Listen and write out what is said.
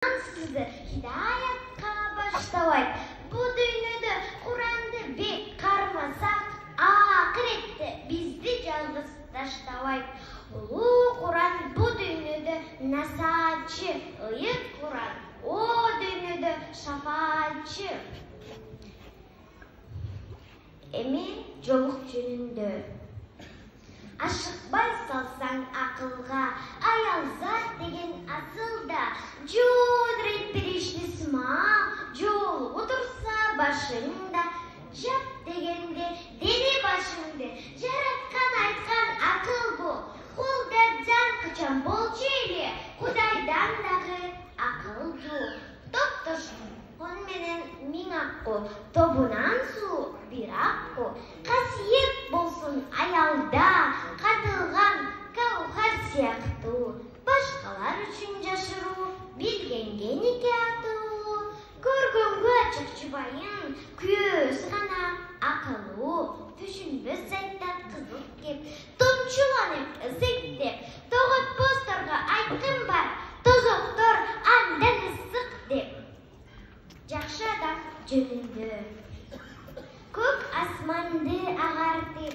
Sizi hidayatqa başlayıp bu dünyada Kur'an'da bir karmasak ahirette bizdi жалгыз taşlayıp Ulu Kur'an bu dünyada nasatçı ıyık Kur'an o dünyada şafaatçı Emin жолук жөнүндө Ашыкпай салсаң акылга аял зат деген асылда жудрайт периште сымак жолугу турса башыңда жап дегенде деди башыңды жараткан айткан акыл бу кулда жан кычан болчу эле Кудайдан дагы акылдуу топтошкон менен миң акку тобунан суу бир акку касиет болсун аялда катылган каухар сыяктуу башкалар үчүн жашыруу билгенге нике атуу көргөнгө ачык жубайын күйөөсү гана акылуу түшүнбөс заттан кызык кеп томчуланып ысыктеп тоготпосторго айткым бар тозоктор андан ысык деп жакшы адам жөнүндө көк асманды агартып